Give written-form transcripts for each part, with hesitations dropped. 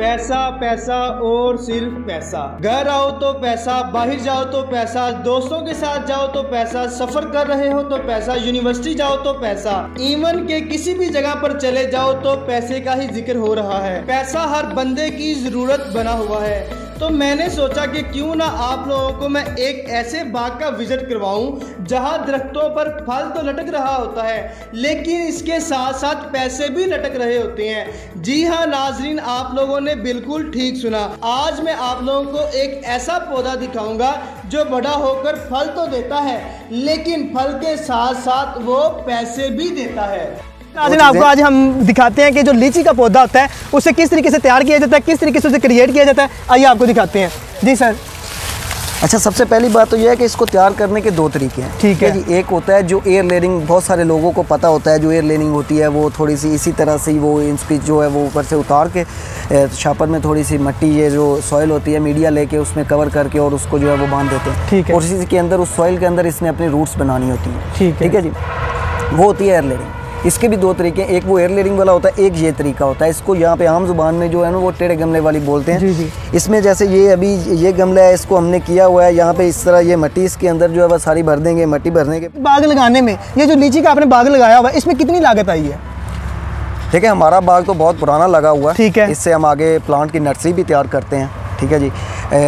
पैसा पैसा और सिर्फ पैसा। घर आओ तो पैसा, बाहर जाओ तो पैसा, दोस्तों के साथ जाओ तो पैसा, सफर कर रहे हो तो पैसा, यूनिवर्सिटी जाओ तो पैसा, इवन के किसी भी जगह पर चले जाओ तो पैसे का ही जिक्र हो रहा है। पैसा हर बंदे की जरूरत बना हुआ है। तो मैंने सोचा कि क्यों ना आप लोगों को मैं एक ऐसे बाग का विजिट करवाऊं जहां दरख्तों पर फल तो लटक रहा होता है लेकिन इसके साथ साथ पैसे भी लटक रहे होते हैं। जी हाँ नाजरीन, आप लोगों ने बिल्कुल ठीक सुना। आज मैं आप लोगों को एक ऐसा पौधा दिखाऊंगा जो बड़ा होकर फल तो देता है लेकिन फल के साथ साथ वो पैसे भी देता है। आपको आज हम दिखाते हैं कि जो लीची का पौधा होता है उसे किस तरीके से तैयार किया जाता है, किस तरीके से उसे क्रिएट किया जाता है। आइए आपको दिखाते हैं। जी सर। अच्छा, सबसे पहली बात तो यह है कि इसको तैयार करने के दो तरीके हैं। ठीक है जी। एक होता है जो एयर लेयरिंग, बहुत सारे लोगों को पता होता है जो एयर लेयरिंग होती है वो थोड़ी सी इसी तरह से वो इसकी जो है वो ऊपर से उतार के शापर में थोड़ी सी मट्टी, ये जो सॉइल होती है, मीडिया लेके उसमें कवर करके और उसको जो है वो बांध देते हैं। ठीक है। और इसी के अंदर उस सॉइल के अंदर इसने अपनी रूट्स बनानी होती हैं। ठीक है जी। वो होती है एयर लेयरिंग। इसके भी दो तरीके हैं, एक वो एयर लेयरिंग वाला होता है, एक ये तरीका होता है। इसको यहाँ पे आम जुबान में जो है ना वो टेढ़े गमले वाली बोलते हैं। जी। इसमें जैसे ये अभी ये गमला है, इसको हमने किया हुआ है यहाँ पे इस तरह, ये मट्टी इसके अंदर जो है वह सारी भर देंगे। मट्टी भरने के बाग लगाने में ये जो लीची का आपने बाग लगाया हुआ है इसमें कितनी लागत आई है? देखिए, हमारा बाग तो बहुत पुराना लगा हुआ है। ठीक है। इससे हम आगे प्लांट की नर्सरी भी तैयार करते हैं। ठीक है जी।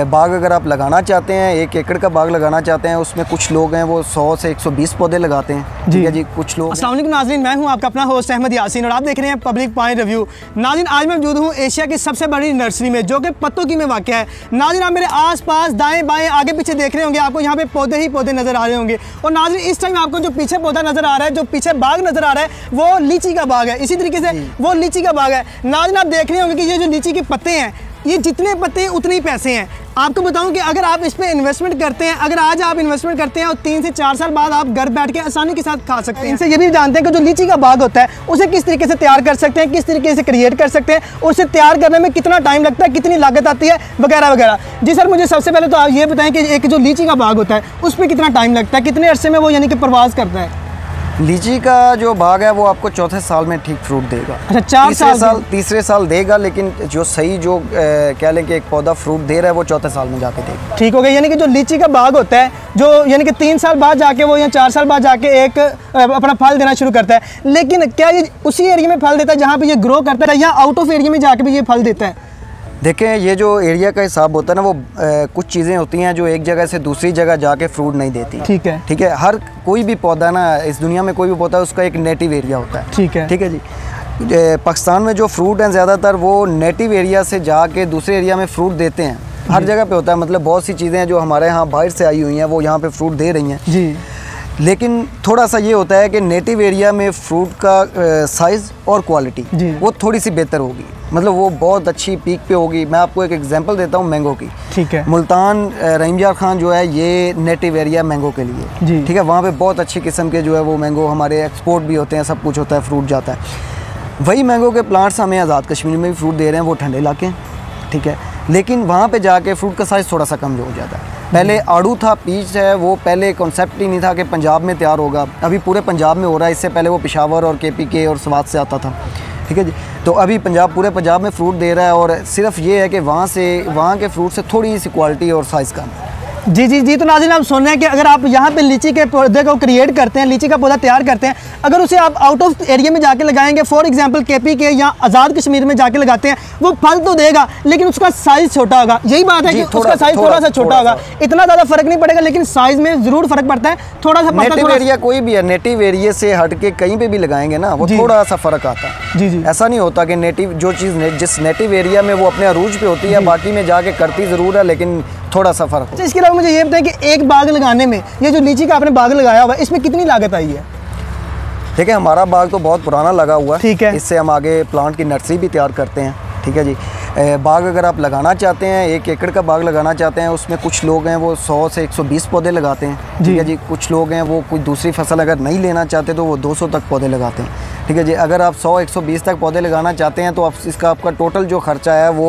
बाग अगर आप लगाना चाहते हैं, 1 एकड़ का बाग लगाना चाहते हैं, उसमें कुछ लोग हैं वो 100 से 120 पौधे लगाते हैं। ठीक है जी। कुछ लोग। अस्सलाम वालेकुम नाज़रीन, मैं हूं आपका अपना होस्ट अहमद यासीन और आप देख रहे हैं पब्लिक पॉइंट रिव्यू। नाज़रीन, आज मैं मौजूद हूं एशिया की सबसे बड़ी नर्सरी में जो कि पत्तोकी में वाक़ है। नाज़रीन, आप मेरे आस-पास दाएं बाएं आगे पीछे देख रहे होंगे, आपको यहाँ पे पौधे ही पौधे नजर आ रहे होंगे। और नाज़रीन, इस टाइम आपको जो पीछे पौधा नजर आ रहा है, जो पीछे बाग नजर आ रहा है, वो लीची का बाग है। इसी तरीके से वो लीची का बाग है। नाज़रीन, आप देख रहे होंगे कि ये जो लीची के पत्ते हैं, ये जितने पत्ते हैं उतने ही पैसे हैं। आपको बताऊं कि अगर आप इस पे इन्वेस्टमेंट करते हैं, अगर आज आप इन्वेस्टमेंट करते हैं और 3 से 4 साल बाद आप घर बैठ के आसानी के साथ खा सकते हैं। इनसे ये भी जानते हैं कि जो लीची का बाग होता है उसे किस तरीके से तैयार कर सकते हैं, किस तरीके से क्रिएट कर सकते हैं, और उसे तैयार करने में कितना टाइम लगता है, कितनी लागत आती है, वगैरह वगैरह। जी सर, मुझे सबसे पहले तो आप ये बताएं कि एक जो लीची का बाग होता है उस पर कितना टाइम लगता है, कितने अरसे में वो यानी कि परवाज करता है? लीची का जो बाग है वो आपको चौथे साल में ठीक फ्रूट देगा। अच्छा, 4 साल तीसरे साल देगा, लेकिन जो सही जो कह लें कि एक पौधा फ्रूट दे रहा है वो चौथे साल में जाके देगा। ठीक हो गया। यानी कि जो लीची का बाग होता है जो यानी कि 3 साल बाद जाके वो या 4 साल बाद जाके एक अपना फल देना शुरू करता है, लेकिन क्या ये उसी एरिया में फल देता है जहाँ पे ये ग्रो करता है या आउट ऑफ एरिया में जाके भी ये फल देता है? देखें, ये जो एरिया का हिसाब होता है ना वो कुछ चीज़ें होती हैं जो एक जगह से दूसरी जगह जाके फ्रूट नहीं देती। ठीक है। ठीक है। हर कोई भी पौधा ना इस दुनिया में कोई भी पौधा उसका एक नेटिव एरिया होता है। ठीक है। ठीक है जी। पाकिस्तान में जो फ्रूट हैं ज़्यादातर वो नेटिव एरिया से जाके दूसरे एरिया में फ्रूट देते हैं। हर जगह पे होता है, मतलब बहुत सी चीज़ें हैं जो हमारे यहाँ बाहर से आई हुई हैं वो यहाँ पे फ्रूट दे रही हैं जी। लेकिन थोड़ा सा ये होता है कि नेटिव एरिया में फ्रूट का साइज़ और क्वालिटी वो थोड़ी सी बेहतर होगी, मतलब वो बहुत अच्छी पीक पे होगी। मैं आपको एक एग्जांपल देता हूँ मैंगो की। ठीक है। मुल्तान रहीमयार खान जो है ये नेटिव एरिया मैंगो के लिए। जी। ठीक है। वहाँ पे बहुत अच्छी किस्म के जो है वो मैंगो हमारे एक्सपोर्ट भी होते हैं, सब कुछ होता है, फ्रूट जाता है। वही मैंगो के प्लांट्स हमें आज़ाद कश्मीर में भी फ्रूट दे रहे हैं, वो ठंडे इलाके हैं। ठीक है। लेकिन वहाँ पे जाके फ्रूट का साइज़ थोड़ा सा कम हो जाता है। पहले आड़ू था, पीच है, वो पहले कॉन्सेप्ट ही नहीं था कि पंजाब में तैयार होगा। अभी पूरे पंजाब में हो रहा है, इससे पहले वो पेशावर और KPK और स्वात से आता था। ठीक है जी। तो अभी पूरे पंजाब में फ्रूट दे रहा है और सिर्फ ये है कि वहाँ के फ्रूट से थोड़ी सी क्वालिटी और साइज़ कम है। जी। तो नाज़रीन, आप सुन रहे हैं कि अगर आप यहाँ पे लीची के पौधे को क्रिएट करते हैं, लीची का पौधा तैयार करते हैं, अगर उसे आप आउट ऑफ एरिया में जाके लगाएंगे, फॉर एग्जांपल KPK या आज़ाद कश्मीर में जाके लगाते हैं, वो फल तो देगा लेकिन उसका साइज़ छोटा होगा। यही बात है कि उसका साइज़ थोड़ा सा छोटा होगा। इतना ज़्यादा फर्क नहीं पड़ेगा लेकिन साइज़ में ज़रूर फर्क पड़ता है, थोड़ा सा। नेटिव एरिया कोई भी है, नेटिव एरिया से हट के कहीं पे भी लगाएंगे ना वो थोड़ा सा फ़र्क आता है। जी। ऐसा नहीं होता कि नेटिव जो चीज़ जिस नेटिव एरिया में वो अपने अरूज पे होती है बाकी में जाके करती ज़रूर है, लेकिन थोड़ा सा फ़र्क। इसके अलावा मुझे ये बताएं कि एक बाग लगाने में, ये जो लीची का आपने बाग लगाया हुआ है, इसमें कितनी लागत आई है? देखिए, हमारा बाग तो बहुत पुराना लगा हुआ है। ठीक है। इससे हम आगे प्लांट की नर्सरी भी तैयार करते हैं। ठीक है जी। बाग अगर आप लगाना चाहते हैं, 1 एकड़ का बाग लगाना चाहते हैं, उसमें कुछ लोग हैं वो 100 से 120 पौधे लगाते हैं। ठीक है जी। कुछ लोग हैं वो कोई दूसरी फसल अगर नहीं लेना चाहते तो वो 200 तक पौधे लगाते हैं। ठीक है जी। अगर आप 100-120 तक पौधे लगाना चाहते हैं तो आप इसका आपका टोटल जो खर्चा है वो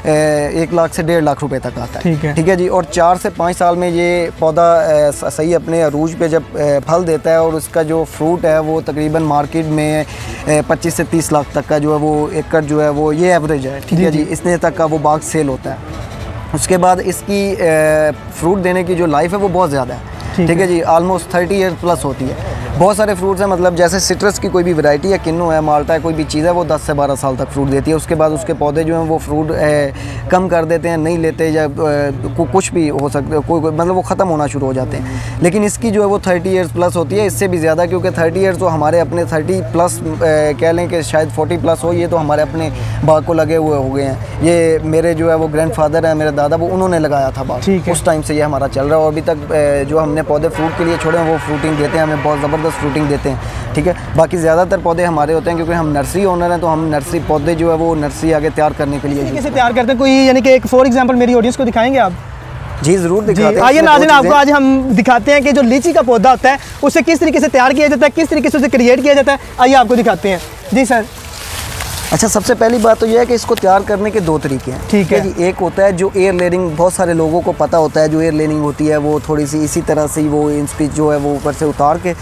1 लाख से 1.5 लाख रुपए तक आता है। ठीक है जी। और 4 से 5 साल में ये पौधा सही अपने अरूज पे जब फल देता है और उसका जो फ्रूट है वो तकरीबन मार्केट में 25 से 30 लाख तक का जो है वो एकड़ जो है वो ये एवरेज है। ठीक है जी। इतने तक का वो बाग सेल होता है। उसके बाद इसकी फ्रूट देने की जो लाइफ है वो बहुत ज़्यादा है। ठीक है जी। ऑलमोस्ट 30 ईयर प्लस होती है। बहुत सारे फ्रूट्स हैं, मतलब जैसे सिट्रस की कोई भी वैरायटी है, किन्नू है, माल्टा है, कोई भी चीज़ है वो 10 से 12 साल तक फ्रूट देती है। उसके बाद उसके पौधे जो हैं वो फ्रूट कम कर देते हैं, नहीं लेते, या कुछ भी हो सकता है, कोई मतलब वो ख़त्म होना शुरू हो जाते हैं। लेकिन इसकी जो है वो 30 ईयर्स प्लस होती है, इससे भी ज़्यादा, क्योंकि 30 ईयर्स तो हमारे अपने 30 प्लस कह लें कि शायद 40 प्लस हो, ये तो हमारे अपने बाग को लगे हुए हो गए हैं। ये मेरे जो है वो ग्रैंडफादर हैं, मेरे दादा, वो उन्होंने लगाया था बाग, उस टाइम से ये हमारा चल रहा है। और अभी तक जो हमने पौधे फ्रूट के लिए छोड़े हैं वो फ्रूटिंग देते हैं, हमें बहुत ज़बरदस्त फ्रूटिंग देते हैं। ठीक है। बाकी ज़्यादातर पौधे हमारे होते हैं क्योंकि हम नर्सरी ओनर हैं, तो हम नर्सरी पौधे जो है वो नर्सरी आगे तैयार करने के लिए कैसे तैयार करते हैं, कोई यानी कि एक फॉर एग्जांपल मेरी ऑडियंस को दिखाएंगे आप? जी ज़रूर दिखाते हैं। आइए नाज़रीन, आपको आज हम दिखाते हैं कि जो लीची का पौधा होता है उसे किस तरीके से तैयार किया जाता है, किस तरीके से उसे क्रिएट किया जाता है। आइए आपको दिखाते हैं। जी सर। अच्छा, सबसे पहली बात तो यह है कि इसको तैयार करने के 2 तरीके हैं। ठीक है जी। एक होता है जो एयर लेयरिंग, बहुत सारे लोगों को पता होता है, जो एयर लेयरिंग होती है वो थोड़ी सी इसी तरह से वो इंच जो है वो ऊपर से उतार के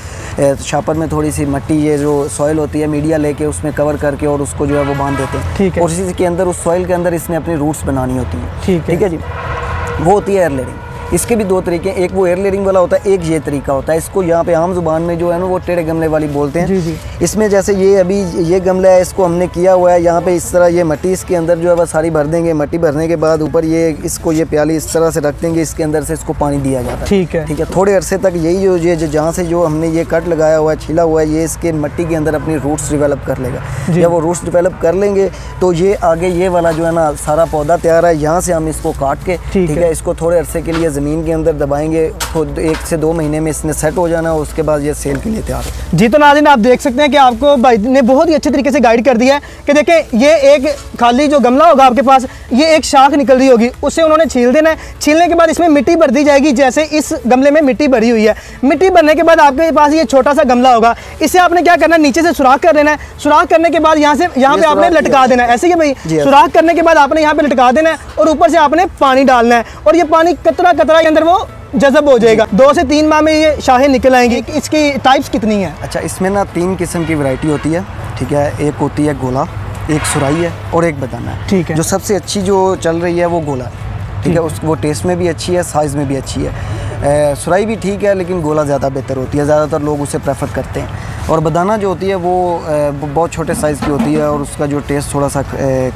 शापर में थोड़ी सी मट्टी, ये जो सॉइल होती है, मीडिया लेके उसमें कवर करके और उसको जो है वो बांध देते हैं। ठीक है। और इसी के अंदर उस सॉइल के अंदर इसने अपनी रूट्स बनानी होती हैं। ठीक है जी। वो होती है एयर लेयरिंग। इसके भी 2 तरीके हैं, एक वो एयर लेयरिंग वाला होता है, एक ये तरीका होता है। इसको यहाँ पे आम जुबान में जो है ना वो टेढ़े गमले वाली बोलते हैं। जी। इसमें जैसे ये अभी ये गमला है, इसको हमने किया हुआ है यहाँ पे इस तरह, ये मट्टी इसके अंदर जो है वह सारी भर देंगे। मट्टी भरने के बाद ऊपर ये इसको ये प्याली इस तरह से रख देंगे, इसके अंदर से इसको पानी दिया जाता है। ठीक है। ठीक है। थोड़े अरसे तक यही जो ये जहाँ से जो हमने ये कट लगाया हुआ है, छिला हुआ है, ये इसके मट्टी के अंदर अपनी रूट्स डिवेलप कर लेगा। जब वो रूट्स डिवेलप कर लेंगे तो ये आगे ये वाला जो है ना सारा पौधा तैयार है। यहाँ से हम इसको काट के, ठीक है, इसको थोड़े अरसे के लिए ज़मीन के अंदर दबाएंगे, तो 1 से 2 महीने में इसने सेट हो जाना है। उसके बाद ये सेल के लिए तैयार है। जी। तो नाज़रीन, आप देख सकते हैं कि आपको भाई ने बहुत ही अच्छे तरीके से गाइड कर दिया है कि देखें, ये एक खाली जो गमला होगा आपके पास, ये एक शाख निकल रही होगी, उससे उन्होंने छील देना है। छीलने के बाद इसमें मिट्टी भर दी जाएगी, जैसे इस गमले में मिट्टी भरी हुई है। मिट्टी भरने के बाद आपके पास ये छोटा सा गमला होगा, इसे आपने क्या करना है, नीचे से सुराख कर लेना है। सुराख करने के बाद यहाँ पे आपने लटका देना है। ऐसे ही भाई, सुराख करने के बाद आपने यहाँ पे लटका देना है और ऊपर से आपने पानी डालना है और ये पानी कतरा कतरा के अंदर वो जज़ब हो जाएगा। 2 से 3 माह में ये शाखें निकल आएंगी। इसकी टाइप्स कितनी है? अच्छा, इसमें ना 3 किस्म की वैरायटी होती है। ठीक है। एक होती है गोला, एक सुराई है और एक बदाना है। ठीक है। जो सबसे अच्छी जो चल रही है वो गोला। ठीक है। वो टेस्ट में भी अच्छी है, साइज़ में भी अच्छी है। सुराई भी ठीक है, लेकिन गोला ज़्यादा बेहतर होती है, ज़्यादातर लोग उसे प्रेफर करते हैं। और बदाना जो होती है वो बहुत छोटे साइज़ की होती है और उसका जो टेस्ट थोड़ा सा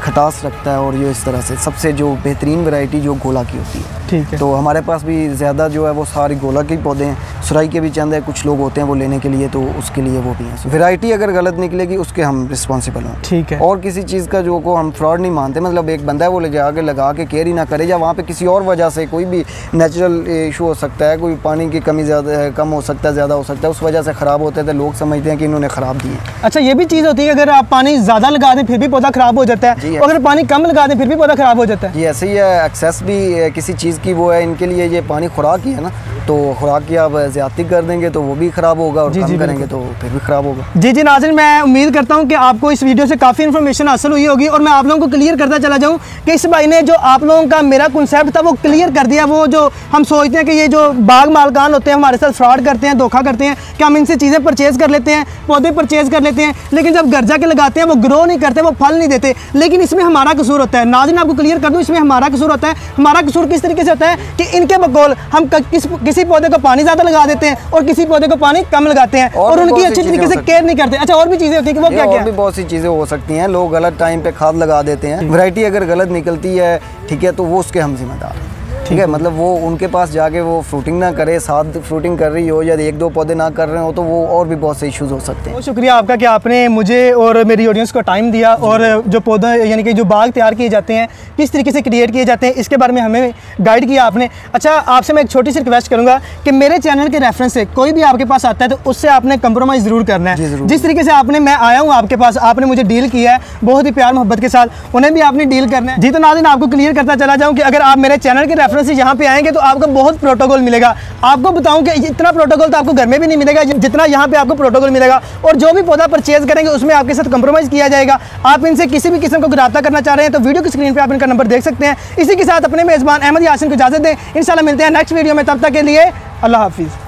खटास रखता है। और ये इस तरह से सबसे जो बेहतरीन वैरायटी जो गोला की होती है। ठीक है। तो हमारे पास भी ज़्यादा जो है वो सारी गोला के पौधे हैं। सुराई के भी चंद है, कुछ लोग होते हैं वो लेने के लिए, तो उसके लिए वो भी हैं। वैरायटी अगर गलत निकलेगी उसके हम रिस्पॉन्सिबल हैं। ठीक है। और किसी चीज़ का जो को हम फ्रॉड नहीं मानते, मतलब एक बंदा है वो ले जाके लगा के केयर ही ना करे, या वहाँ पे किसी और वजह से कोई भी नेचुरल इशू हो सकता है, कोई पानी की कमी ज़्यादा कम हो सकता है, ज़्यादा हो सकता है, उस वजह से ख़राब होते थे, लोग समझते हैं कि इन्होंने ख़राब दिए। अच्छा, ये भी चीज़ होती है कि अगर आप पानी ज़्यादा लगा दें फिर भी पौधा ख़राब हो जाता है, और अगर पानी कम लगा दें फिर भी पौधा ख़राब हो जाता है। जी ऐसे ही है। एक्सेस भी किसी चीज़ की वो है, इनके लिए ये पानी खुराक ही है ना, तो खुराक की आप ज़्यादती कर देंगे तो वो भी ख़राब होगा, और कम करेंगे तो फिर भी ख़राब होगा। जी नाज़रीन, मैं उम्मीद करता हूँ कि आपको इस वीडियो से काफ़ी इन्फॉर्मेशन हासिल हुई होगी, और मैं आप लोगों को क्लियर करता चला जाऊँ कि इस भाई ने जो आप लोगों का मेरा कॉन्सेप्ट था वो क्लियर कर दिया। वो जो हम सोचते हैं कि ये जो बाग मालकान होते हैं हमारे साथ फ्रॉड करते हैं, धोखा करते हैं, कि हम इनसे चीज़ें परचेज़ कर लेते हैं, पौधे परचेज़ कर लेते हैं, लेकिन जब घर जाके लगाते हैं वो ग्रो नहीं करते, वो फल नहीं देते। लेकिन इसमें हमारा कसूर होता है। नाज़रीन, आपको क्लियर कर दूँ, इसमें हमारा कसूर होता है। हमारा कसूर किस तरीके से होता है कि इनके बकौल हम किसी पौधे को पानी ज़्यादा लगा देते हैं और किसी पौधे को पानी कम लगाते हैं, और उनकी अच्छी तरीके से केयर नहीं करते। अच्छा, और भी चीज़ें होती है कि वो क्या क्या भी बहुत सी चीज़ें हो सकती हैं। लोग गलत टाइम पे खाद लगा देते हैं, वैरायटी अगर गलत निकलती है, ठीक है, तो वो उसके हम जिम्मेदार हैं। ठीक है। मतलब वो उनके पास जाके वो फ्रूटिंग ना करे, साथ फ्रूटिंग कर रही हो या 1-2 पौधे ना कर रहे हो, तो वो और भी बहुत से इश्यूज हो सकते हैं। बहुत शुक्रिया आपका कि आपने मुझे और मेरी ऑडियंस को टाइम दिया, और जो पौधा यानी कि जो बाग तैयार किए जाते हैं किस तरीके से क्रिएट किए जाते हैं इसके बारे में हमें गाइड किया आपने। अच्छा, आपसे मैं एक छोटी सी रिक्वेस्ट करूँगा कि मेरे चैनल के रेफरेंस से कोई भी आपके पास आता है तो उससे आपने कंप्रोमाइज़ ज़रूर करना है। जिस तरीके से मैं आया हूँ आपके पास, आपने मुझे डील किया है बहुत ही प्यार मोहब्बत के साथ, उन्हें भी आपने डील करना है। जी तो नाज़रीन, आपको क्लियर करता चला जाऊँ कि अगर आप मेरे चैनल के रेफरेंस रेफरेंस यहाँ पे आएंगे तो आपको बहुत प्रोटोकॉल मिलेगा। आपको बताऊं कि इतना प्रोटोकॉल तो आपको घर में भी नहीं मिलेगा जितना यहाँ पे आपको प्रोटोकॉल मिलेगा। और जो भी पौधा परचेज करेंगे उसमें आपके साथ कंप्रोमाइज़ किया जाएगा। आप इनसे किसी भी किस्म को रब्ता करना चाह रहे हैं तो वीडियो की स्क्रीन पर आप इनका नंबर देख सकते हैं। इसी के साथ अपने मेज़बान अहमद यासीन को इजाज़त दें। इंशाल्लाह मिलते हैं नेक्स्ट वीडियो में, तब तक के लिए अल्लाह हाफिज़।